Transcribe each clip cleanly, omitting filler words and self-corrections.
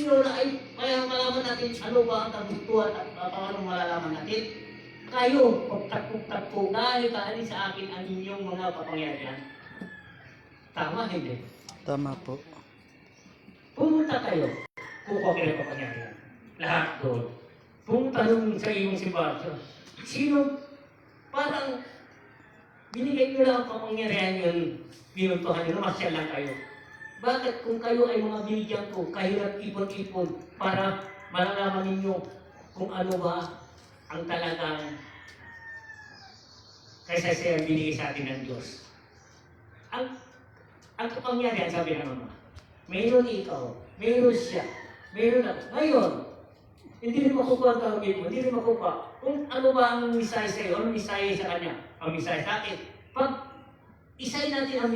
Pero ay, kaya malaman natin ano ba ang kagustuhan at paano malalaman natin. Kayo, pagtakpok po, dahil kaanin sa akin ang inyong mga kapangyarihan. Tama, hindi? Tama po. Pumunta kayo, kukuha kayo ng kapangyarihan. Lahat doon. Pumunta doon sa iyong simbahan. Sino, parang, binigay nyo lang ang kapangyarihan yun, binuntuhan nyo, masyal lang kayo. Bakit kung kayo ay mga binigyan ko, kayo nag-ipon-ipon para malalaman ninyo kung ano ba ang talagang kasaysayang binigay sa atin ng Diyos. Ang kapangyarihan, sabi ng Mama, mayroon ikaw, mayroon siya, mayroon ako. Ngayon, hindi rin makukuha ang kamit mo, hindi rin makukuha. Kung ano ba ang misay sa iyo, ang misay sa kanya, ang misay sa akin. Pag isay natin ang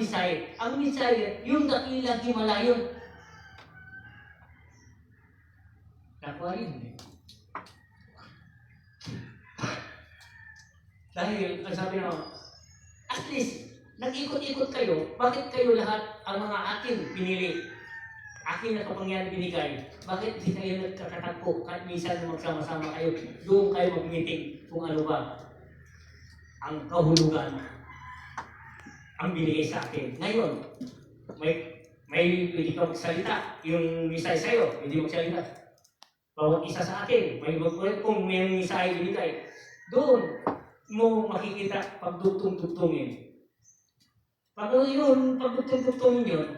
misay, yung dakilang himalayon. Nakuha rin. Dahil, ang sabi naman, at least, nag-ikot-ikot kayo, bakit kayo lahat ang mga akin pinili? Akin na kapangyarihan binigay. Bakit di kayo nagkakatagpo? Kahit minsan magsama-sama kayo, doon kayo mag-meeting kung ano ba ang kahulugan ang binigay sa akin. Ngayon, may pwede ka magsalita. Yung misay sa'yo, hindi magsalita. Bawat isa sa atin, kung may misay binigay, doon mo makikita pagdugtong-dugtongin. Pag yun, pagdugtong-dugtongin yun,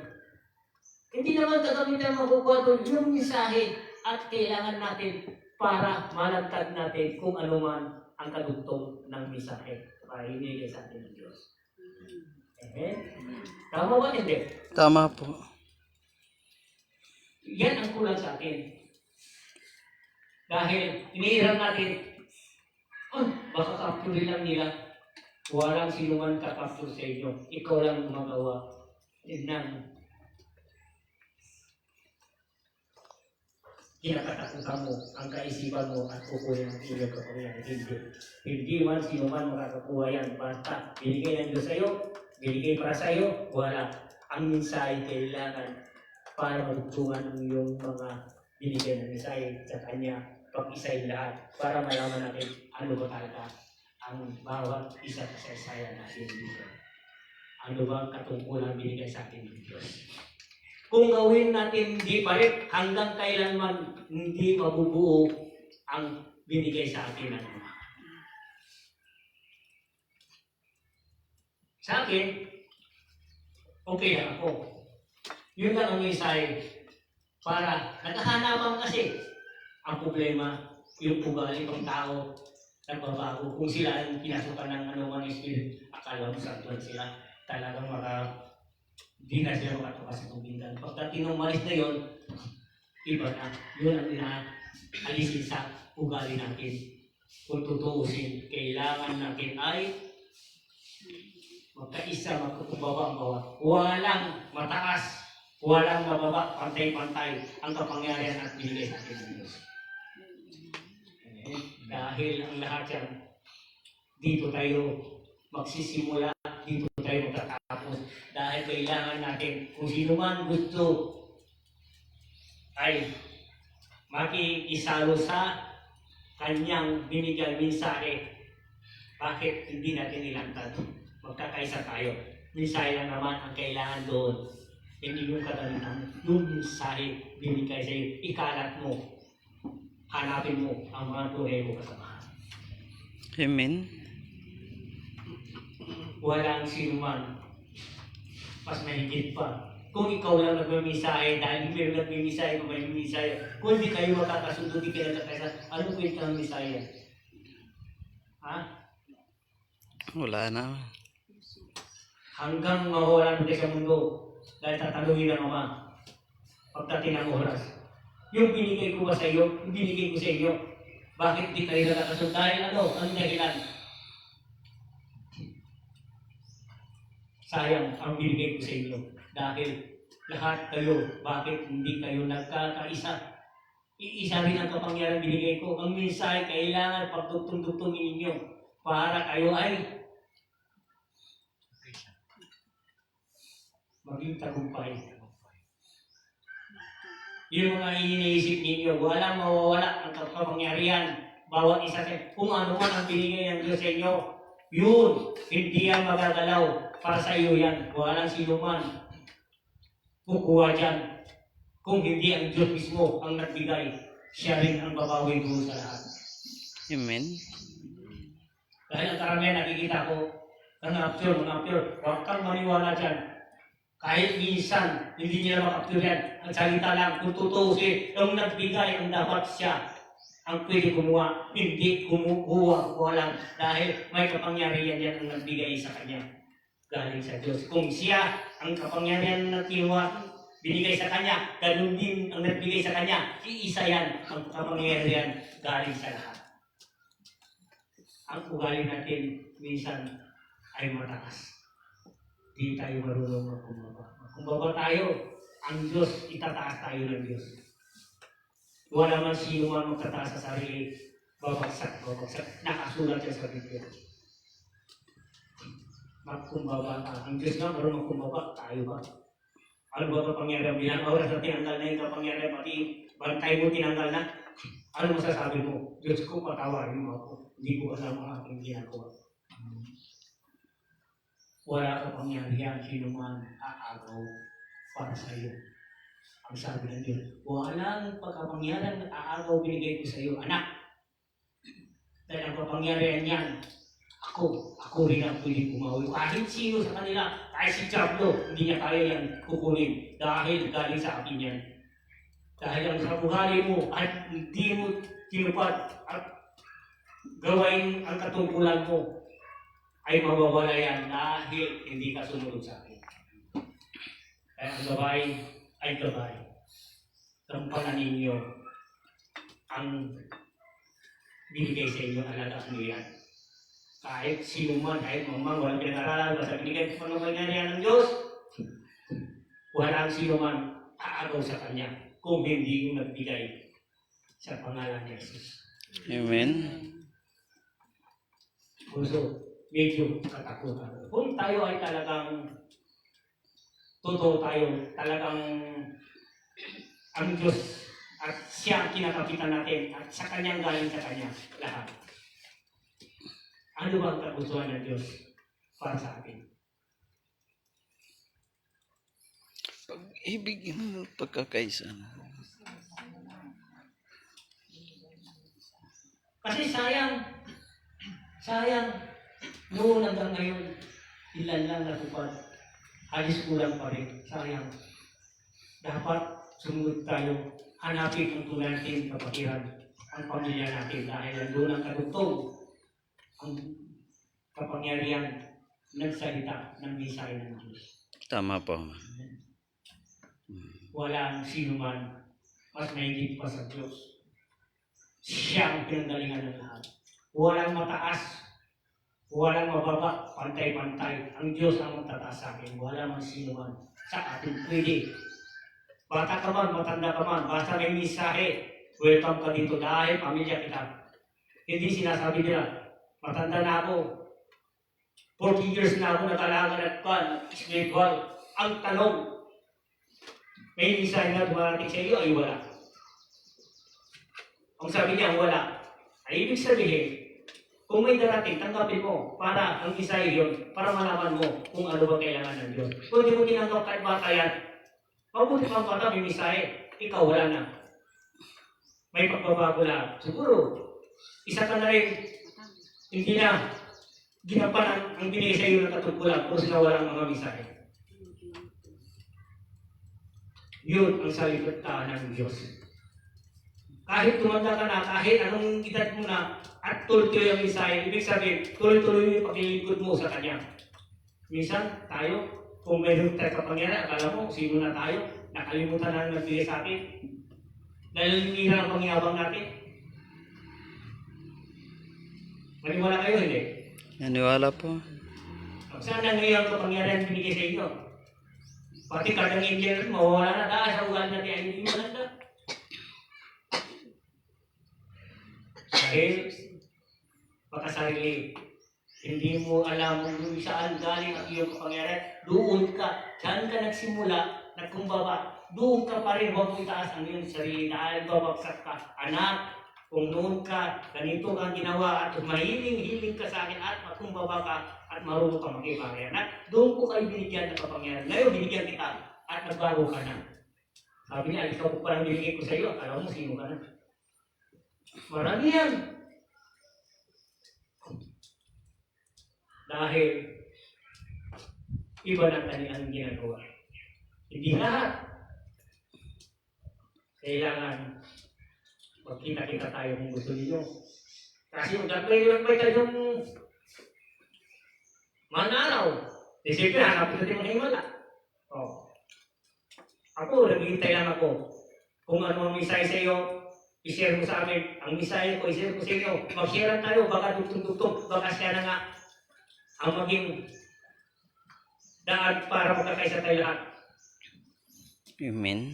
hindi naman kagamitan makukuha doon yung mensahe at kailangan natin para malantad natin kung ano man ang kadugtong ng mensahe para ibigay sa atin ng Diyos. Amen? Tama ba hindi? Tama po. Yan ang kulang sa atin. Dahil inihiram natin, baka kapturin lang nila. Walang sinuman kakaptur sa inyo. Ikaw lang gumagawa. Tignan. Kinakatakutan mo ang kaisipan mo at kukunin ang iyong kapangyarihan. Hindi man sino man makakakuha yan. Basta binigay ng Diyos sa iyo, binigay para sa iyo, wala. Ang mensahe kailangan para magtungan ang iyong mga binigay ng mensahe sa Kanya, pag-isay lahat, para malaman natin ano ba talaga ang bawat isa sa kasaysayan natin dito. Ano ba ang katungkulan binigay sa atin ng Diyos? Kung gawin natin hindi palit, hanggang kailanman hindi mabubuo ang binigay sa atin ng Ama. Sa akin, okay lang ako. Yun lang ang mensahe para nakahanapan kasi ang problema, yung ugali ng tao nagbabago. Kung sila ang pinasukan ng anumang spirit, akala mo santuan sila, talagang di na sila makatuka sa tubigan. Pagdating ng malis na yun, iba na. Yun ang inaalisin sa ugali natin. Kung tutuusin, kailangan natin ay magkaisa, magkakubaba ang bawat. Walang mataas, walang mababa, pantay-pantay ang kapangyarihan at binigay sa atin ng Diyos. Dahil ang lahat yan, dito tayo magsisimula, dito tayo magtatapos. Dahil kailangan natin, kung sino man gusto ay makikisalo sa kanyang binigay mensahe. Bakit hindi natin ilantad? Magkakaisa tayo. Mensahe lang naman ang kailangan doon. Hindi yung kagamitan, yung mensahe binigay sa iyo, ikalat mo. Hanapin mo ang mga tunay mo kasamahan. Amen. Walang sinuman. Mas mahigit pa. Kung ikaw lang nagmamisahe, dahil hindi rin nagmamisahe, kung may mamisahe, kung hindi kayo makakasundo, di kayo nagkakaisa, ano po yung misahe? Ha? Wala na. Hanggang mawalan natin sa mundo, dahil tatanungin ng Ama, pagdating ng oras. Yung binigay ko ba sa iyo? Yung binigay ko sa iyo. Bakit di kayo nakakasunod? Dahil ano? Ang dahilan? Sayang ang binigay ko sa inyo. Dahil lahat kayo, bakit hindi kayo nagkakaisa? Iisa rin ang kapangyarihan binigay ko. Ang mensahe kailangan pagdugtong-dugtongin ninyo para kayo ay maging tagumpay. Yung mga iniisip ninyo, walang mawawala ang kapangyarihan. Bawat isa sa kung ano man ang binigay ng Diyos sa inyo, yun, hindi yan magagalaw. Para sa iyo yan. Walang sino man kukuha dyan. Kung hindi ang Diyos mismo ang nagbigay, siya rin ang babawi doon sa lahat. Amen. Dahil ang karamihan nakikita ko, mga apture, huwag kang maniwala dyan. Kahit minsan, hindi nila makapture yan. Ang salita lang, kung tutusin, ang nagbigay ang dapat siya ang pwede kumuha, hindi kumuha lang dahil may kapangyarihan yan ang nagbigay sa kanya. Galing sa Diyos. Kung siya ang kapangyarihan na kinuha, binigay sa kanya, ganun din ang nagbigay sa kanya, iisa yan ang kapangyarihan galing sa lahat. Ang ugali natin minsan ay mataas. Di tayo marunong magkumbaba. Magkumbaba tayo, ang Diyos, itataas tayo ng Diyos. Wala man sino man magtataas sa sarili, babagsak. Nakasulat yan sa Biblia. Magkumbaba ka. Ang Diyos nga, marunong magkumbaba, tayo ba? Ano ba kapangyarihan? Bilang oras na tinanggal na yung kapangyarihan, pati bantay mo tinanggal na, ano masasabi mo? Diyos ko, patawarin mo ako. Hindi ko alam ang aking ginagawa. Wala kapangyarihan, sino man aagaw para sa iyo. Ang sabi ng Diyos, walang pagkapangyarihan na aagaw binigay ko sa iyo, anak. Dahil ang kapangyarihan niyan, ako rin ang pwede kumawi. Kahit sino sa kanila, kahit si Diablo, hindi niya kaya yan kukunin dahil galing sa akin yan. Dahil ang sa buhay mo at hindi mo tinupad at gawain ang katungkulan mo, ay mawawala yan dahil hindi ka sumunod sa akin. Kaya ang gabay ay gabay. Tampanan ninyo ang binigay sa inyo, alagaan nyo yan. Kahit sino man, kahit mamang walang pinag-aralan, basta binigay sa pangyarihan ng Diyos, walang sino man aagaw sa Kanya kung hindi yung nagbigay sa pangalan ni Jesus. Amen. So, medyo katakutan. Kung tayo ay talagang totoo tayo, talagang ang Diyos at siya ang kinakapitan natin at sa Kanyang galing sa Kanya lahat. Ano ba ang kagustuhan ng Diyos para sa atin? Pag-ibig mo, pagkakaisa. Kasi sayang, noon hanggang ngayon, ilan lang natupad. Halos kulang pa rin. Sayang. Dapat sumunod tayo, hanapin ang tunay natin kapatiran, ang pamilya natin dahil nandun ang kadugtong, ang kapangyarihan nagsalita ng mensahe ng Diyos. Tama po. Walang sino man mas mahigit pa sa Diyos. Siya ang pinanggalingan ng lahat. Walang mataas, walang mababa, pantay-pantay. Ang Diyos ang magtataas sa akin. Wala man sino man sa atin pwede. Bata ka man, matanda ka man, basta may mensahe, welcome ka dito dahil pamilya kita. Hindi sinasabi nila, matanda na ako. 40 years na ako nakalagan at spiritual. Ang tanong, may mensahe na dumarating sa iyo ay wala. Ang sabi niya, wala. Ay ibig sabihin, kung may darating, tanggapin mo para ang mensahe yun, para malaman mo kung ano ba kailangan ng Diyos. Kung hindi mo tinanggap kahit bata yan, mabuti pang bata may mensahe, ikaw wala na. May pagbabago lang. Siguro, isa ka na rin, hindi na ginapan ang binigay sa iyo ng katungkulan kung sinawalan ang mga mensahe. Yun ang salita ng Diyos. Kahit tumanda ka na, kahit anong edad mo na, at tuloy-tuloy ang mensahe, ibig sabihin, tuloy-tuloy yung paglilingkod mo sa Kanya. Minsan, tayo, kung mayroon tayo kapangyarihan, akala mo, sino na tayo, nakalimutan na nagbigay sa atin. Dahil hindi na ang pangyabang natin. Maniwala kayo, hindi? Naniwala po. Saan na ngayon ang kapangyarihan binigay sa inyo? Pati kadang engineer, mawawala na dahil sa ugali natin ay hindi maganda. Dahil, pagkasarili, hindi mo alam kung saan galing ang iyong kapangyarihan, doon ka, saan ka nagsimula, nagkumbaba, doon ka pa rin, huwag mo itaas ang iyong sarili dahil babagsak ka. Anak, kung doon ka, ganito kang ginawa at mahiling-hiling ka sa akin at makumbaba ka at marunong ka makibagay. Anak, doon ko kayo binigyan ng kapangyarihan. Ngayon, binigyan kita at nagbago ka na. Sabi niya, ikaw po parang binigay ko sa iyo. Alam mo, sino ka na? Marami yan. Dahil iba na kanilang ginagawa. Hindi lahat. Kailangan magkita-kita tayo kung gusto niyo. Kasi kung may kayong manaraw, siyempre hanapin natin mga himala. Oh. Ako, naghihintay lang ako. Kung ano ang misay sa iyo, i-share mo sa amin. Ang misay ko, i-share ko sa inyo. Mag-share tayo, baka dugtong-dugtong, baka siya na nga ang maging daan para magkakaisa tayo lahat. Amen.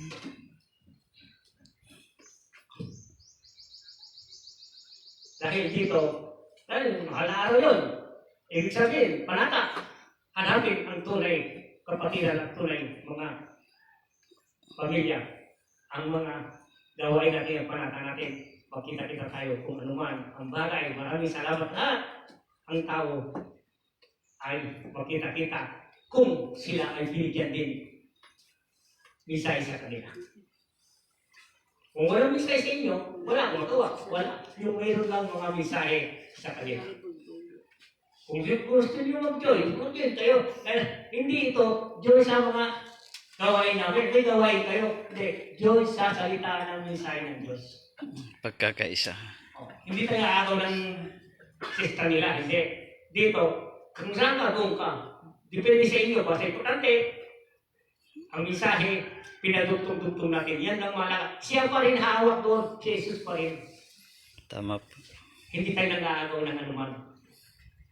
Dahil dito, dahil mahal na araw yun. Ibig sabihin, panata. Hanapin ang tunay kapatiran at tunay mga pamilya. Ang mga gawain natin, ang panata natin. Magkita-kita tayo kung anuman ang bagay. Maraming salamat lahat. Ang tao ay magkita-kita kung sila ay binigyan din misay sa kanila. Kung walang misay sa inyo, wala akong magawa. Wala. Yung mayroon lang mga misahe sa kanila. Kung gusto nyo mag-join, mag-join kayo. Hindi ito, join sa mga gawain namin. Hindi gawain kayo. Hindi, join sa salita ng misahe ng Diyos. Pagkakaisa. Hindi tayo agaw ng sister nila. Hindi. Dito, kung saan ka, doon ka. Depende sa inyo. Basta importante, ang misahe, pinadugtong-dugtong natin. Yan ang malaga. Siya pa rin hawak doon. Si Jesus pa rin. Tama po. Hindi tayo nag-aagaw ng anuman.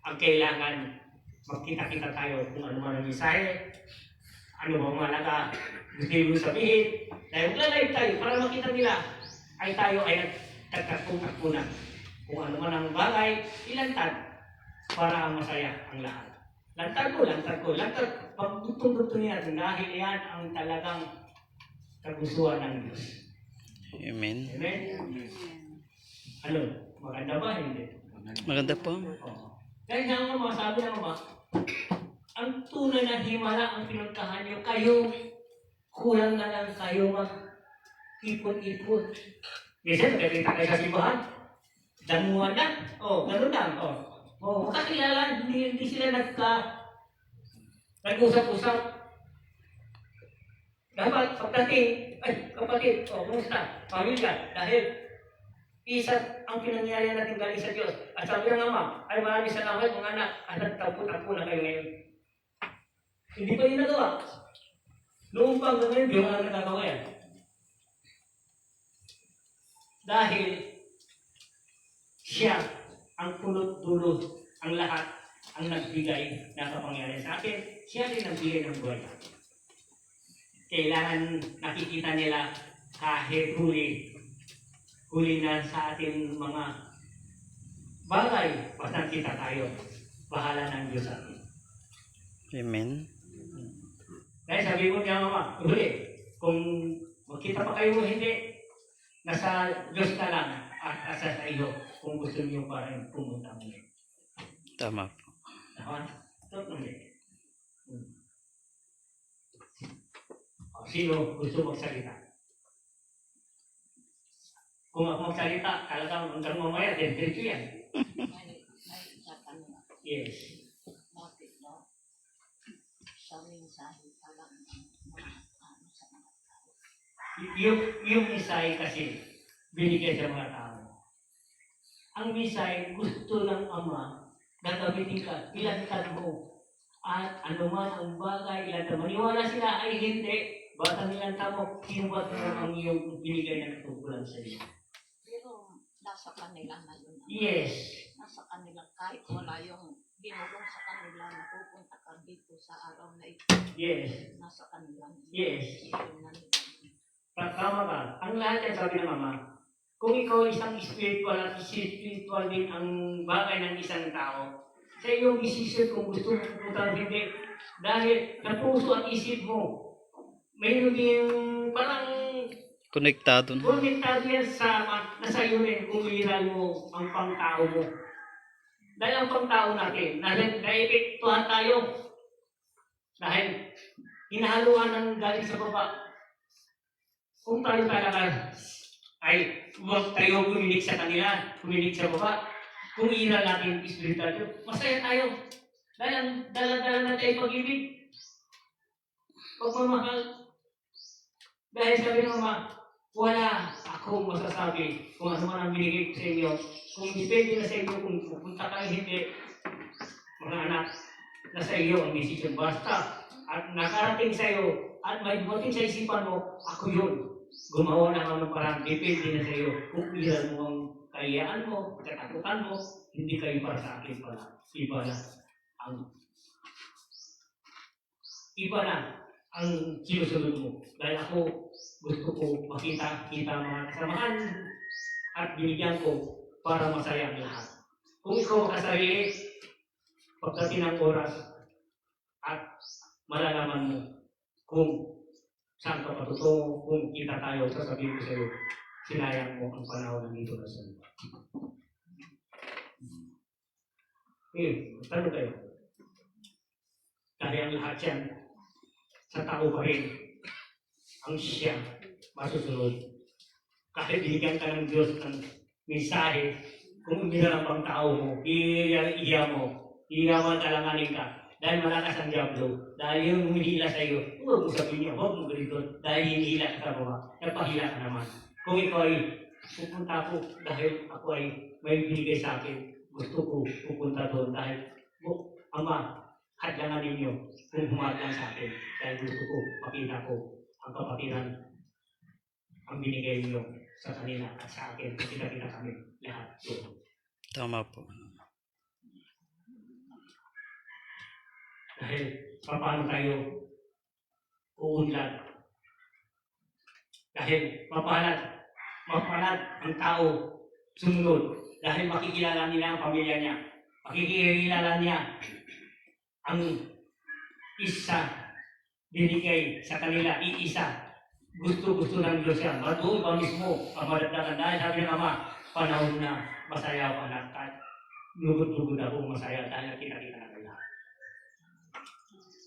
Ang kailangan, magkita-kita tayo kung anuman ang misahe. Ano bang malaga? Gusto yung sabihin. Dahil magla-live tayo para makita nila ay tayo ay nagkakuna. Kung anuman ang bagay, ilantad para masaya ang lahat. Lantad ko. Pagdugtong-dugtong natin dahil yan ang talagang kagustuhan ng Diyos. Amen. Amen? Ano? Maganda ba? Hindi. Maganda po. Kaya nga mga sabi ng mga, ang tunay na himala ang pinuntahan niyo, kayo, kulang na lang kayo mag-ipon-ipon. Minsan, nagkakita kayo sa simbahan, damuhan na, gano'n lang, makakilala, hindi sila nag-usap-usap. Dapat, pagdating, kapatid, kumusta? Pamilya, dahil isa ang pinangyarihan natin galing sa Diyos. At sabi ng Ama, ay maraming salamat mga anak, at nagtapo-tapo na kayo ngayon. Hindi pa din nagawa. Noong pa hanggang ngayon, di mo lang nagagawa yan. Dahil siya ang pulot-dulot, ang lahat, ang nagbigay ng kapangyarihan sa atin, siya rin nagbigay ng buhay. Kailangan nakikita nila kahit huli na sa ating mga bagay, basta kita tayo, bahala ng Diyos sa atin. Amen. Kaya sabi ko niya, Mama, huli, kung magkita pa kayo hindi, nasa Diyos ka lang at asa sa iyo kung gusto niyo pa rin pumunta mo. Tama po. Sino gusto magsalita? Kung ako magsalita, talagang hanggang mamaya, diretso yan. Yes. Bakit no? Sa mensahe pa lang sa mga tao. Yung misay kasi binigay sa mga tao. Ang misay gusto ng Ama gagamitin ka, ilantad mo. At anuman ang bagay, ilantad mo. Maniwala sila ay hindi. Basta nilantad mo, kinubat mo ang iyong binigay na natutulan sa iyo. Pero nasa kanila na yun. Yes. Nasa kanila kahit wala yung binulong sa kanila na pupunta ka dito sa araw na ito. Yes. Nasa kanila. Yes. Yun na nila. Tama ka. Ang lahat yan sabi ng Ama, kung ikaw isang spiritual at spiritual din ang bagay ng isang tao, sa iyong isisip kung gusto mo pupunta o hindi, dahil na puso at isip mo, mayroon din Konektado na. Konektado yan sa nasa iyo rin kung iral mo ang pangtao mo. Dahil ang pangtao natin, naepektuhan tayo. Dahil hinahaluan ng galing sa baba. Kung tayo talaga ay huwag tayo kumilig sa kanila, kumilig sa baba. Kung iral natin espirital, masaya tayo. Dahil ang dala-dala na tayo pag-ibig. Pagmamahal. Dahil sabi ng Mama, wala akong masasabi kung ano man ang binigay ko sa inyo. Kung depende na sa inyo kung pupunta kayo hindi, mga anak, nasa iyo ang decision. Basta at nakarating sa iyo at may dumating sa isipan mo, ako yun. Gumawa na ng parang depende na sa iyo. Kung ilan mo ang kayaan mo, katatakutan mo, hindi kayo para sa akin pala. Iba na ang sinusunod mo. Dahil ako gusto ko makita mga kasamahan at binigyan ko para masaya ang lahat. Kung ikaw makasarili, pagdating ng oras at malalaman mo kung saan ka patutungo, kung kita tayo, sasabihin ko sa iyo, sinayang mo ang panahon ng dito na sa iyo. Tanong kayo. Dahil ang lahat yan, sa tao pa rin, ang siya masusunod. Kahit binigyan ka ng Diyos ng mensahe, kung umiral ang tao mo, iyaman talanganin ka. Dahil malakas ang Diablo, dahil yung humihila sa iyo, huwag mo sabihin niya, huwag mo ganito, dahil hinihila ka sa baba, nagpahila ka naman. Kung ikaw ay pupunta ko, dahil ako ay may binigay sa akin, gusto ko pupunta doon, dahil Ama, hadlangan ninyo kung humadlang sa akin, dahil gusto ko, makita ko ang kapatiran, ang binigay niyo sa kanila at sa akin, kita-kita kami lahat doon. Tama po. Dahil paano tayo uunlad? Dahil mapalad ang tao sumunod. Dahil makikilala nila ang pamilya niya. Makikilala niya ang isa binigay sa kanila, iisa. Gusto ng Diyos yan. Doon pa mismo ang madagdagan. Dahil sabi ng Ama, panahon na masaya pa na. Lugod-lugod ako masaya dahil kita-kita na kayo.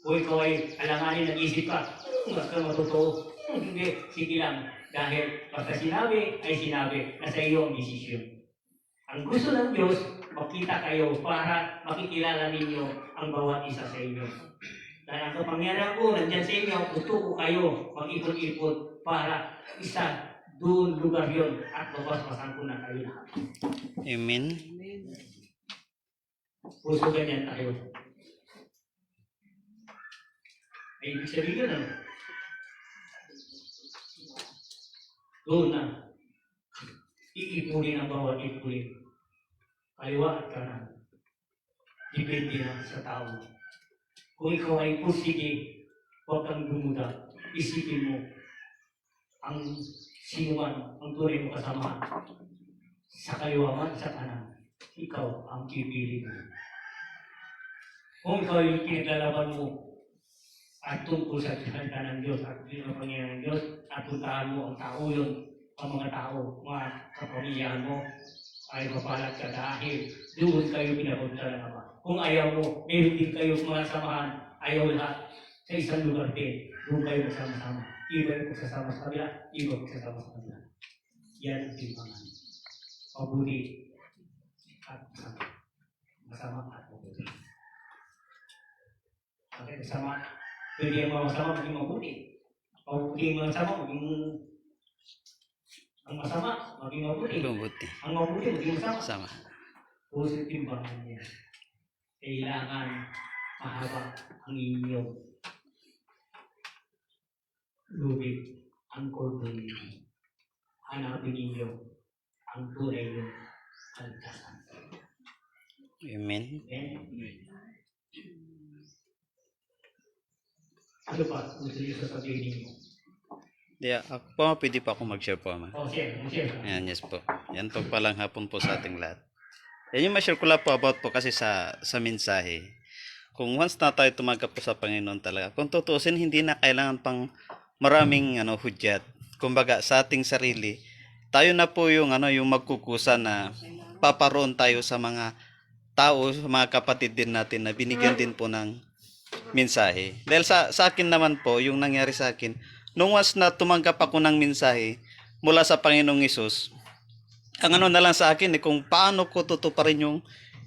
Kung ikaw ay alanganin, nag-isip ka, mas ka matotoo. Hindi, sige lang. Dahil basta sinabi, ay sinabi, nasa iyo ang desisyon. Ang gusto ng Diyos, makita kayo para makikilala ninyo ang bawat isa sa inyo. Dahil ang kapangyarihan ko, nandyan sa inyo, gusto ko kayo mag-ipot-ipot para isa doon lugar yon at babasbasan ko na kayo lahat. Amen. Puso ganyan tayo. Ay, ibig sabihin ano? Doon na iipunin ang bawat ipunin. Kaliwa at kanan. Depende na sa tao. Kung ikaw ay pursige, huwag kang dumuda. Isipin mo ang sinuman, ang tunay mo kasama. Sa kaliwa man, sa kanan. Ikaw ang pipili mo. Kung ikaw yung pinaglalaban mo at tungkol sa salita ng Diyos at pinapangyayang ng Diyos at puntahan mo ang tao yun, ang mga tao, mga kapamilyahan mo, ay mapalat ka dahil doon kayo pinapunta ng Ama. Kung ayaw mo, meron din kayo mga samahan, ayaw lahat sa isang lugar din, doon kayo magsama-sama. Iba yung magsasama sa kabila, iba magsasama sa kabila. Yan ang timbangan. Mabuti at masama at mabuti. Bakit masama? Pwede yung masama maging mabuti. Mabuti yung masama maging ang masama maging mabuti. Mabuti. Ang mabuti maging masama. Sama. Positive timbangan niya. Kailangan mahaba ang inyong lubid, ang kordon ninyo. Hanapin ninyo ang tunay nyo kaligtasan. Amen. Amen. Ano pa? Gusto niyo sasabihin ninyo? Ako po, pwede pa ako mag-share po, Ama. Share. Ayan, yes po. Yan po palang hapon po sa ating lahat. Yan yung ma-share ko lang po about po kasi sa mensahe. Kung once na tayo tumanggap po sa Panginoon talaga, kung tutusin, hindi na kailangan pang maraming hudyat. kumbaga sa ating sarili, tayo na po yung yung magkukusa na paparoon tayo sa mga tao, sa mga kapatid din natin na binigyan din po ng mensahe. Dahil sa akin naman po, yung nangyari sa akin, nung once na tumanggap ako ng mensahe mula sa Panginoong Hesus, ang na lang sa akin kung paano ko tutuparin yung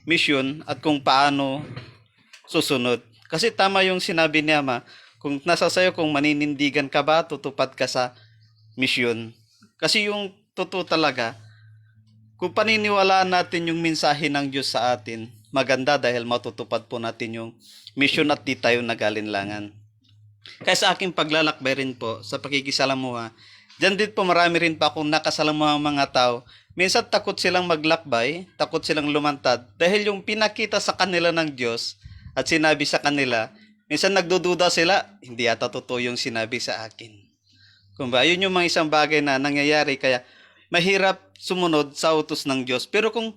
mission at kung paano susunod. Kasi tama yung sinabi ni Ama, kung nasa sayo kung maninindigan ka ba, tutupad ka sa mission. Kasi yung totoo talaga, kung paniniwalaan natin yung mensahe ng Diyos sa atin, maganda dahil matutupad po natin yung mission at di tayo nagalinlangan. Kaya sa aking paglalakbay rin po, sa pakikisalamuha, dyan din po marami rin pa akong nakasalamuha mga tao. Minsan takot silang maglakbay, takot silang lumantad, dahil yung pinakita sa kanila ng Diyos at sinabi sa kanila, minsan nagdududa sila, hindi yata totoo yung sinabi sa akin. Kumba, yun yung mga isang bagay na nangyayari, kaya mahirap sumunod sa utos ng Diyos. Pero kung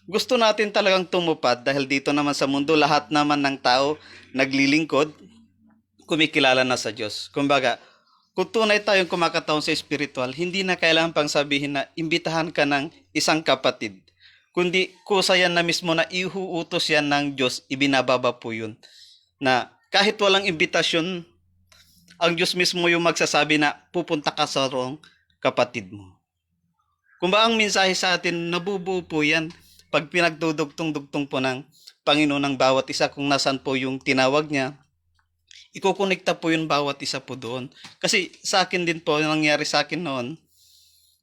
gusto natin talagang tumupad, dahil dito naman sa mundo, lahat naman ng tao naglilingkod, kumikilala na sa Diyos. Kumbaga, kung tunay tayong kumakataon sa spiritual, hindi na kailangan pang sabihin na imbitahan ka ng isang kapatid. Kundi kusa yan na mismo na ihuutos yan ng Diyos, ibinababa po yun. Na kahit walang imbitasyon, ang Diyos mismo yung magsasabi na pupunta ka sa roong kapatid mo. Kung ba ang mensahe sa atin, nabubuo po yan pag pinagdudugtong-dugtong po ng Panginoon ng bawat isa kung nasan po yung tinawag niya. Ikukonekta po yung bawat isa po doon. Kasi sa akin din po, nangyari sa akin noon,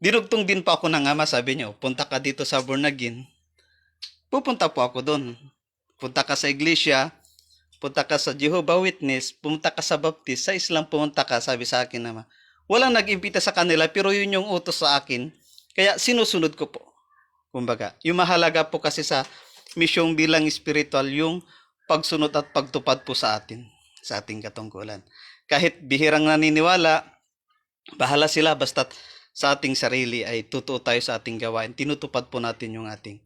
dinugtong din po ako ng Ama, sabi niyo, punta ka dito sa Born Again. Pupunta po ako doon. Punta ka sa iglesia, punta ka sa Jehovah Witness, pumunta ka sa Baptist, sa Islam pumunta ka, sabi sa akin naman. Walang nag-imbita sa kanila, pero yun yung utos sa akin. Kaya sinusunod ko po. Kumbaga, yung mahalaga po kasi sa misyong bilang spiritual, yung pagsunod at pagtupad po sa atin, sa ating katungkulan. Kahit bihirang naniniwala, bahala sila, basta't sa ating sarili ay totoo tayo sa ating gawain. Tinutupad po natin yung ating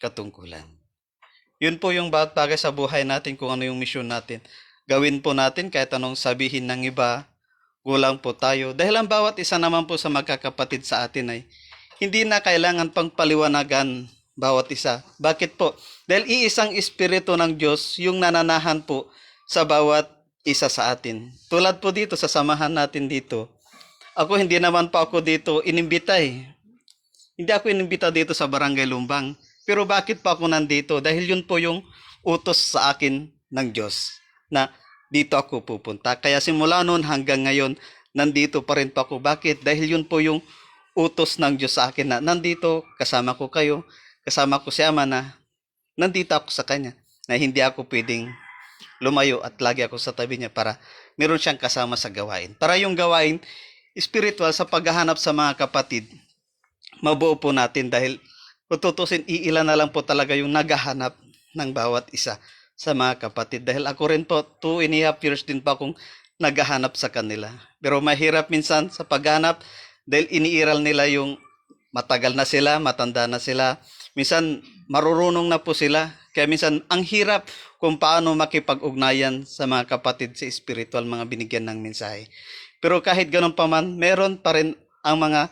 katungkulan. Yun po yung bawat bagay sa buhay natin, kung ano yung misyon natin. Gawin po natin kahit anong sabihin ng iba, kulang po tayo. Dahil ang bawat isa naman po sa magkakapatid sa atin ay hindi na kailangan pang paliwanagan bawat isa. Bakit po? Dahil iisang espiritu ng Diyos yung nananahan po sa bawat isa sa atin. Tulad po dito sa samahan natin dito. Ako hindi naman pa ako dito inimbita eh. Hindi ako inimbita dito sa Barangay Lumbang. Pero bakit pa ako nandito? Dahil yun po yung utos sa akin ng Diyos na dito ako pupunta. Kaya simula noon hanggang ngayon, nandito pa rin pa ako. Bakit? Dahil yun po yung utos ng Diyos sa akin na nandito, kasama ko kayo, kasama ko si Ama na nandito ako sa Kanya. Na hindi ako pwedeng lumayo at lagi ako sa tabi niya para meron siyang kasama sa gawain. Para yung gawain spiritual sa paghahanap sa mga kapatid, mabuo po natin dahil kung tutusin, iilan na lang po talaga yung naghahanap ng bawat isa sa mga kapatid. Dahil ako rin po, 2.5 years din pa akong naghahanap sa kanila. Pero mahirap minsan sa paghanap dahil iniiral nila yung matagal na sila, matanda na sila. Minsan marurunong na po sila. Kaya minsan ang hirap kung paano makipag-ugnayan sa mga kapatid sa spiritual, mga binigyan ng mensahe. Pero kahit ganun pa man, meron pa rin ang mga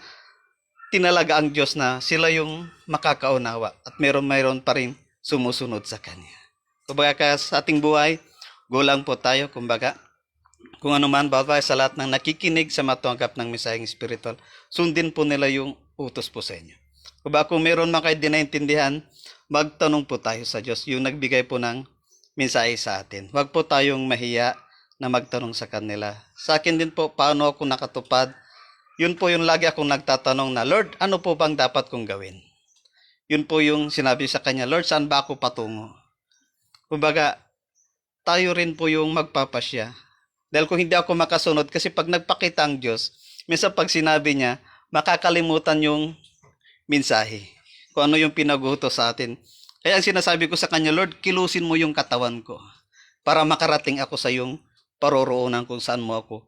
tinalaga ang Diyos na sila yung makakaunawa at meron pa rin sumusunod sa Kanya. Kumbaga sa ating buhay, gulang po tayo, kumbaga, kung ano man bawat sa lahat ng nakikinig sa matuanggap ng mensaheng spiritual, sundin po nila yung utos po sa inyo. Kumbaga kung meron man kayo di naintindihan, magtanong po tayo sa Diyos, yung nagbigay po ng mensahe sa atin. Huwag po tayong mahiya na magtanong sa kanila. Sa akin din po, paano ako nakatupad? Yun po yung lagi akong nagtatanong na, Lord, ano po bang dapat kong gawin? Yun po yung sinabi sa kanya, Lord, saan ba ako patungo? Kumbaga, tayo rin po yung magpapasya. Dahil kung hindi ako makasunod, kasi pag nagpakita ang Diyos, minsan pag sinabi niya, makakalimutan yung mensahe. Kung ano yung pinagutos sa atin. Kaya ang sinasabi ko sa kanya, Lord, kilusin mo yung katawan ko para makarating ako sa yung paroroonan kung saan mo ako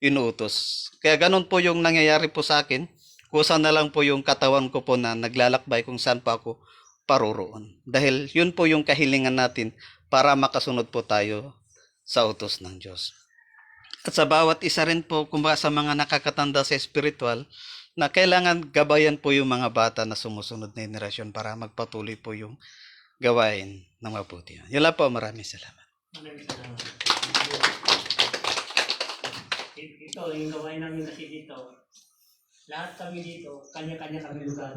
inuutos. Kaya ganun po yung nangyayari po sa akin. Kusa na lang po yung katawan ko po na naglalakbay kung saan pa ako paroroon. Dahil yun po yung kahilingan natin para makasunod po tayo sa utos ng Diyos. At sa bawat isa rin po, kumbaga sa mga nakakatanda sa spiritual, na kailangan gabayan po yung mga bata na sumusunod na henerasyon para magpatuloy po yung gawain ng mabuti. Yun lang po, maraming salamat. Maraming salamat. Ito, yung gawain namin kasi dito, lahat kami dito, kanya-kanya kami lugar.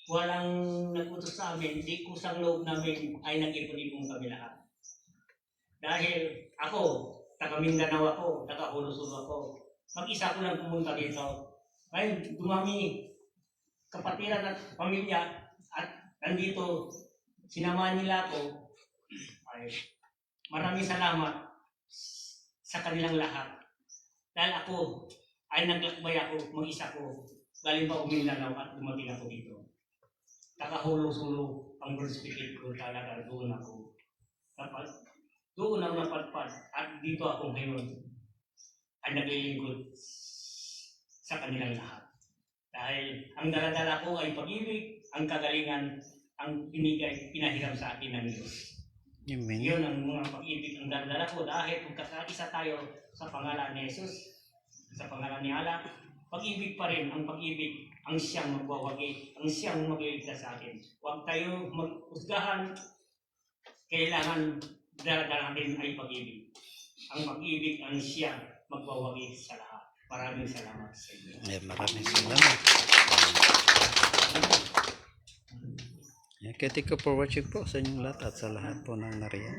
Walang nag-utos sa amin, di kusang loob namin ay nag-ipon-ipon kami lahat. Dahil ako, taga Mindanao ako, taga Hulusun ako. Mag-isa ko lang pumunta dito. Ngayon, dumami kapatiran at pamilya at nandito, sinamahan nila ako. Ay, maraming salamat sa kanilang lahat. Dahil ako ay naglakbay ako, mag-isa ko. Galing pa ako Mindanao at dumating ako dito. Nakahulo-sulo ang perspective ko talaga, doon ako. Doon ang napadpad at dito ako ngayon ay naglilingkod sa kanilang lahat. Dahil ang daladala ko ay pag-ibig, ang kagalingan, ang pinahiram sa atin ng Diyos. Amen. Yun ang mga pag-ibig ang daladala ko dahil magkakaisa tayo sa pangalan ni Jesus, sa pangalan ni Allah, pag-ibig pa rin ang pag-ibig ang siyang magwawagi, ang siyang magliligtas sa atin. Huwag tayo mag-usgahan, kailangan daladala natin ay pag-ibig. Ang pag-ibig ang siyang magwawagi sa lahat. Maraming salamat sa inyo. Maraming salamat. Kaya thank you for watching po sa inyong lahat at sa lahat po ng nariyan.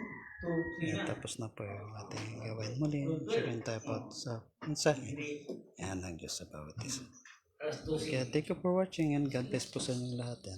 Tapos na po yung ating gawain muli. Sirin tayo po sa mensahe. Yan ang Diyos sa bawat isa. Kaya thank you for watching and God bless po sa inyong lahat.